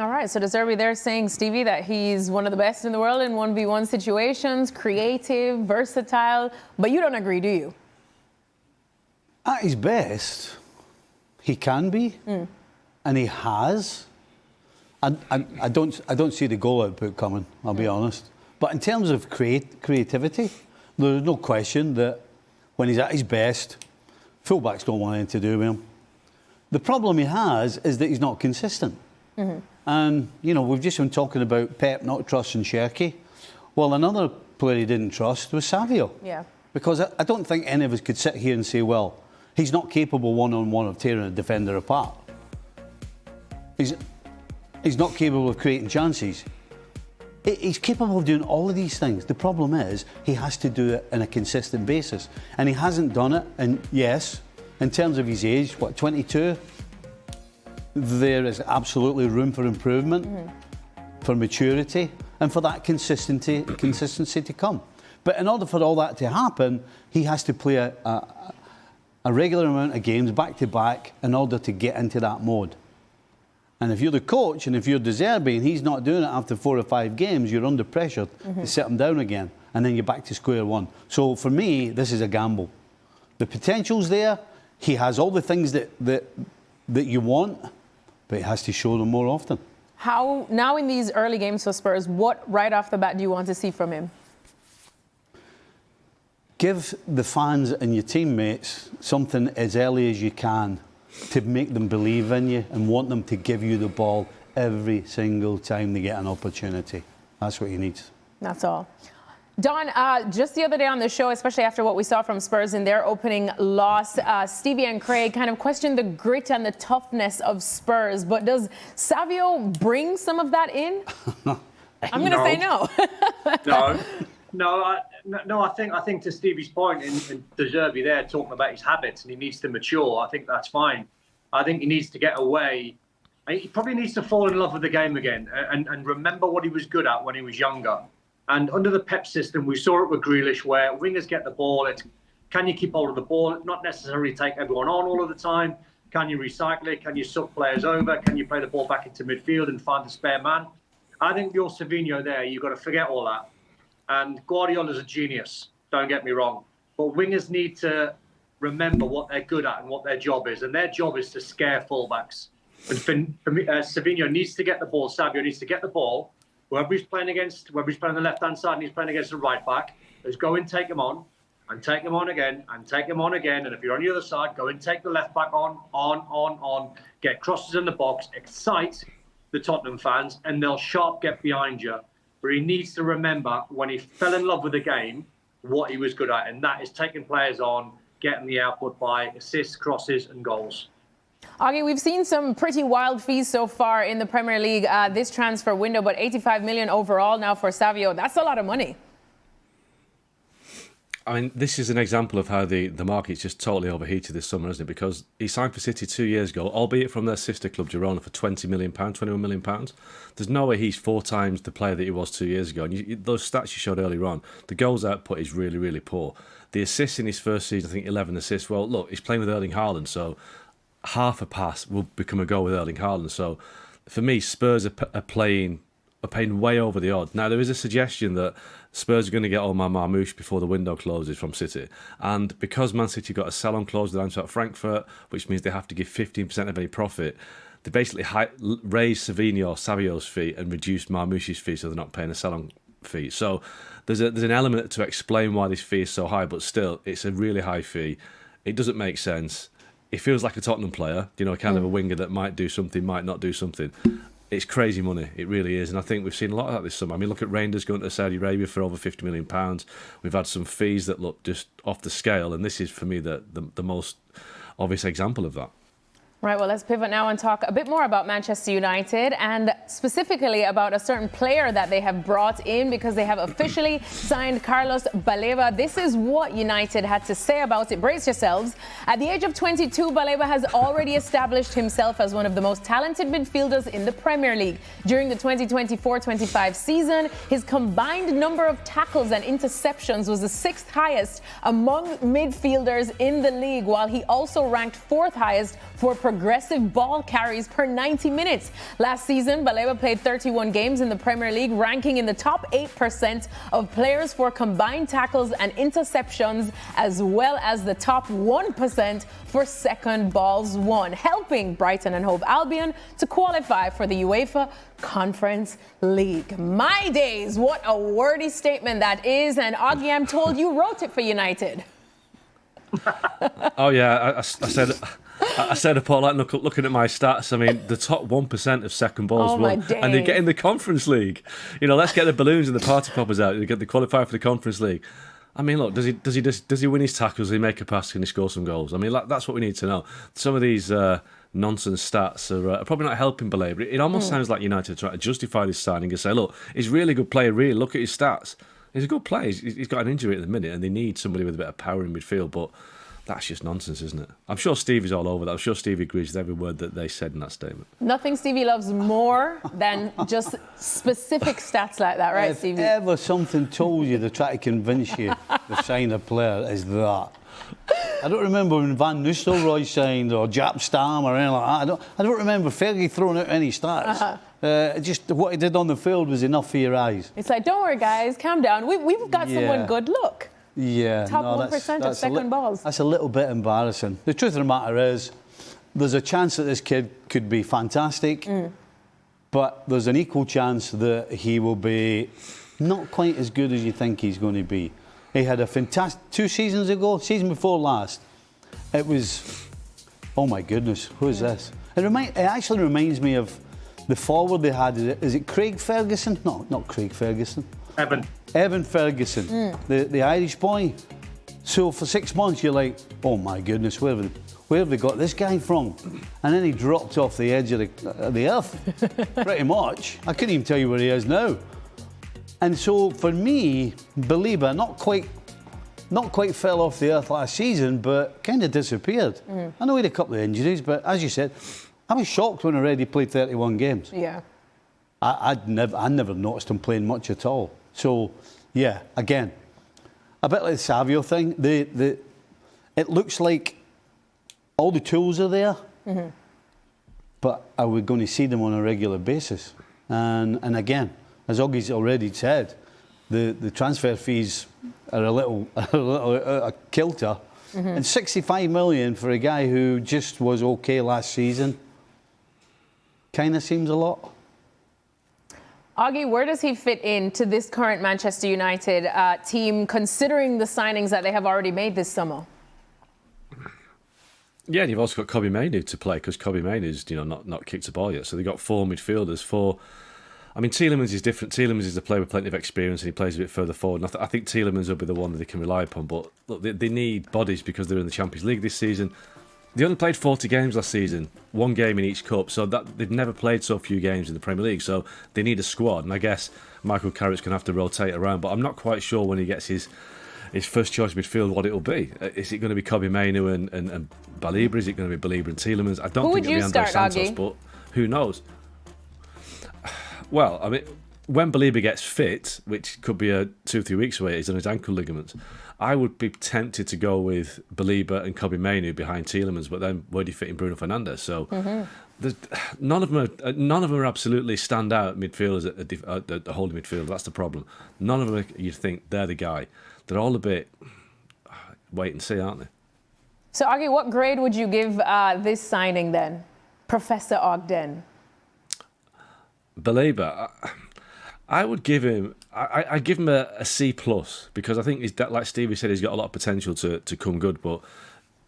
All right, so De Zerbi there saying, Stevie, that he's one of the best in the world in 1v1 situations, creative, versatile, but you don't agree, do you? At his best, he can be, and he has. I don't see the goal output coming, I'll be honest. But in terms of creativity, there's no question that when he's at his best, fullbacks don't want anything to do with him. The problem he has is that he's not consistent. And, you know, we've just been talking about Pep not trusting Cherki. Well, another player he didn't trust was Sávio. Yeah. Because I don't think any of us could sit here and say, well, he's not capable one-on-one of tearing a defender apart. He's not capable of creating chances. He's capable of doing all of these things. The problem is he has to do it on a consistent basis. And he hasn't done it. And yes, in terms of his age, 22? There is absolutely room for improvement, for maturity, and for that consistency to come. But in order for all that to happen, he has to play a regular amount of games back to back in order to get into that mode. And if you're the coach and if you're De Zerbi and he's not doing it after 4 or 5 games, you're under pressure to sit him down again, and then you're back to square one. So for me, this is a gamble. The potential's there. He has all the things that you want, but he has to show them more often. How, now in these early games for Spurs, what right off the bat do you want to see from him? Give the fans and your teammates something as early as you can to make them believe in you and want them to give you the ball every single time they get an opportunity. That's what he needs. That's all. Don, just the other day on the show, especially after what we saw from Spurs in their opening loss, Stevie and Craig kind of questioned the grit and the toughness of Spurs. But does Sávio bring some of that in? I'm going to say no. No, I think to Stevie's point, in De Zerbi there talking about his habits and he needs to mature, I think that's fine. I think he needs to get away. He probably needs to fall in love with the game again and remember what he was good at when he was younger. And under the Pep system, we saw it with Grealish, where wingers get the ball. It's, can you keep hold of the ball? Not necessarily take everyone on all of the time. Can you recycle it? Can you suck players over? Can you play the ball back into midfield and find the spare man? I think you're Savinho there. You've got to forget all that. And Guardiola's a genius, don't get me wrong. But wingers need to remember what they're good at and what their job is. And their job is to scare fullbacks. And for me, Savinho needs to get the ball. Sávio needs to get the ball. Whoever he's playing against, whether he's playing on the left-hand side and he's playing against the right back, is go and take him on, and take him on again, and take him on again. And if you're on the other side, go and take the left back on. Get crosses in the box, excite the Tottenham fans, and they'll sharp get behind you. But he needs to remember when he fell in love with the game, what he was good at, and that is taking players on, getting the output by assists, crosses, and goals. Augie, we've seen some pretty wild fees so far in the Premier League this transfer window, but 85 million overall now for Sávio. That's a lot of money. I mean, this is an example of how the market's just totally overheated this summer, isn't it? Because he signed for City 2 years ago, albeit from their sister club Girona for £20 million, £21 million. There's no way he's 4 times the player that he was 2 years ago. And those stats you showed earlier on, the goals output is really, really poor. The assists in his first season, I think 11 assists. Well, look, he's playing with Erling Haaland, so half a pass will become a goal with Erling Haaland. So for me, Spurs are paying way over the odds. Now, there is a suggestion that Spurs are going to get Omar Marmoush before the window closes from City. And because Man City got a sell-on clause with Eintracht Frankfurt, which means they have to give 15% of any profit, they basically raised Savio's fee and reduced Marmoush's fee, so they're not paying a sell-on fee. So there's an element to explain why this fee is so high, but still, it's a really high fee. It doesn't make sense. He feels like a Tottenham player, kind of a winger that might do something, might not do something. It's crazy money, it really is. And I think we've seen a lot of that this summer. I mean, look at Rangers going to Saudi Arabia for over £50 million. We've had some fees that look just off the scale, and this is, for me, the most obvious example of that. Right, well, let's pivot now and talk a bit more about Manchester United and specifically about a certain player that they have brought in because they have officially signed Carlos Baleba. This is what United had to say about it. Brace yourselves. At the age of 22, Baleba has already established himself as one of the most talented midfielders in the Premier League. During the 2024-25 season, his combined number of tackles and interceptions was the 6th highest among midfielders in the league, while he also ranked 4th highest for progressive ball carries per 90 minutes. Last season, Baleba played 31 games in the Premier League, ranking in the top 8% of players for combined tackles and interceptions, as well as the top 1% for second balls won, helping Brighton and Hove Albion to qualify for the UEFA Conference League. My days, what a wordy statement that is. And Augie, I'm told you wrote it for United. Oh yeah, I said a Paul, like looking at my stats. I mean, the top 1% of second balls won, and they get in the Conference League. You know, let's get the balloons and the party poppers out. They get the qualifier for the Conference League. I mean, look, does he win his tackles? Does he make a pass? Can he score some goals? I mean, that's what we need to know. Some of these nonsense stats are probably not helping Baleba. It almost sounds like United trying to justify this signing and say, look, he's a really good player, really. Look at his stats. He's a good player. He's got an injury at the minute, and they need somebody with a bit of power in midfield, but that's just nonsense, isn't it? I'm sure Stevie's all over that. I'm sure Stevie agrees with every word that they said in that statement. Nothing Stevie loves more than just specific stats like that, right, Stevie? If ever something told you to try to convince you to sign a player, is that. I don't remember when Van Nistelrooy signed or Jap Stam or anything like that. I don't remember Fergie throwing out any stats. Just what he did on the field was enough for your eyes. It's like, don't worry, guys, calm down. We've got someone good. Look. Yeah, top 1% of second balls. That's a little bit embarrassing. The truth of the matter is, there's a chance that this kid could be fantastic, but there's an equal chance that he will be not quite as good as you think he's going to be. He had a fantastic 2 seasons ago, season before last. It was, oh my goodness, who is this? It actually reminds me of the forward they had. Is it Craig Ferguson? No, not Craig Ferguson. Evan Ferguson, the Irish boy. So for 6 months you're like, oh my goodness, where have they got this guy from? And then he dropped off the edge of the earth, pretty much. I couldn't even tell you where he is now. And so for me, Baleba not quite fell off the earth last season, but kind of disappeared. I know he had a couple of injuries, but as you said, I was shocked when I read he played 31 games. Yeah. I never noticed him playing much at all. So, yeah, again, a bit like the Sávio thing. It looks like all the tools are there, but are we going to see them on a regular basis? And again, as Oggie's already said, the transfer fees are a little out of kilter. And 65 million for a guy who just was okay last season kind of seems a lot. Augie, where does he fit into this current Manchester United team, considering the signings that they have already made this summer? Yeah, and you've also got Kobbie Mainoo to play, because Kobbie Mainoo's not kicked a ball yet. So they've got 4 midfielders. I mean, Tielemans is different. Tielemans is a player with plenty of experience, and he plays a bit further forward. And I think Tielemans will be the one that they can rely upon. But look, they need bodies because they're in the Champions League this season. They only played 40 games last season, 1 game in each cup, so that they've never played so few games in the Premier League, so they need a squad, and I guess Michael Carrick's going to have to rotate around, but I'm not quite sure when he gets his first choice midfield what it'll be. Is it going to be Kobbie Mainoo and Baleba? Is it going to be Baleba and Tielemans? I don't think it'll be André Santos, Augie? But who knows? Well, I mean, when Baleba gets fit, which could be 2-3 weeks away, he's on his ankle ligaments, I would be tempted to go with Baleba and Kobbie Mainoo behind Tielemans, but then where do you fit in Bruno Fernandes? So none of them are absolutely stand out midfielders at the holding midfield. That's the problem. None of them you'd think they're the guy. They're all a bit wait and see, aren't they? So, Augie, what grade would you give this signing then, Professor Ogden? Baleba, I would give him. I'd give him a C+, because I think he's, like Stevie said, he's got a lot of potential to come good. But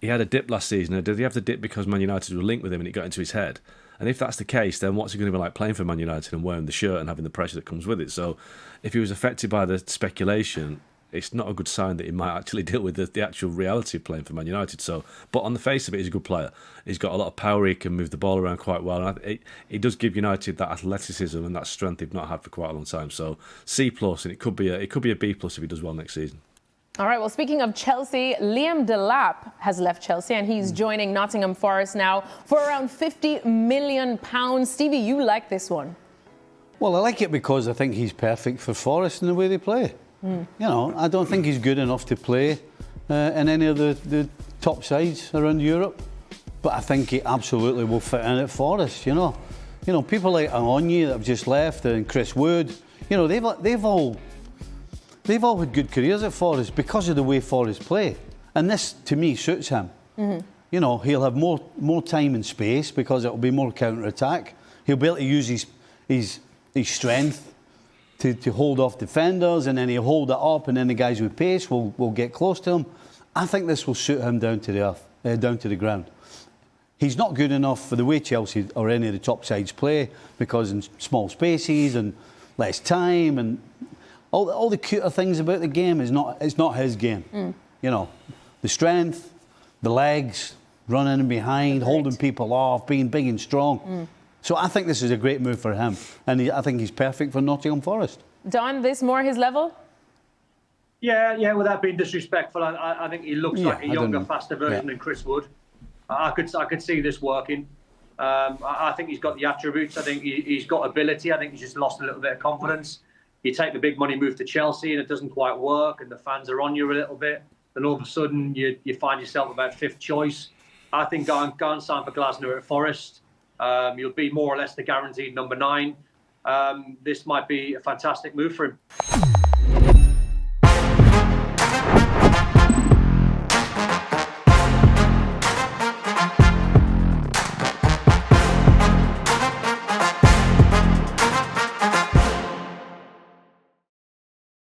he had a dip last season. Did he have the dip because Man United were linked with him and it got into his head? And if that's the case, then what's he going to be like playing for Man United and wearing the shirt and having the pressure that comes with it? So, if he was affected by the speculation, it's not a good sign that he might actually deal with the actual reality of playing for Man United. So, but on the face of it, he's a good player. He's got a lot of power. He can move the ball around quite well. And it does give United that athleticism and that strength they've not had for quite a long time. So, C+, and it could be a B+ if he does well next season. All right, well, speaking of Chelsea, Liam Delap has left Chelsea and he's joining Nottingham Forest now for around £50 million. Stevie, you like this one? Well, I like it because I think he's perfect for Forest in the way they play. You know, I don't think he's good enough to play in any of the top sides around Europe. but I think he absolutely will fit in at Forest. You know, people like Alonye that have just left and Chris Wood. You know, they've all had good careers at Forest because of the way Forest play, and this to me suits him. You know, he'll have more time and space because it'll be more counter attack. He'll be able to use his strength to hold off defenders, and then he'll hold it up, and then the guys with pace will get close to him. I think this will suit him down to the earth, down to the ground. He's not good enough for the way Chelsea or any of the top sides play, because in small spaces and less time and all the cuter things about the game it's not his game. You know, the strength, the legs, running in behind, holding people off, being big and strong. So I think this is a great move for him, and I think he's perfect for Nottingham Forest. Don, this more his level? Yeah, without being disrespectful, I think he looks like a younger, faster version than Chris Wood. I could see this working. I think he's got the attributes. I think he's got ability. I think he's just lost a little bit of confidence. You take the big money move to Chelsea and it doesn't quite work, and the fans are on you a little bit. Then all of a sudden you find yourself about fifth choice. I think go and sign for Glasner at Forest. You'll be more or less the guaranteed number 9. This might be a fantastic move for him.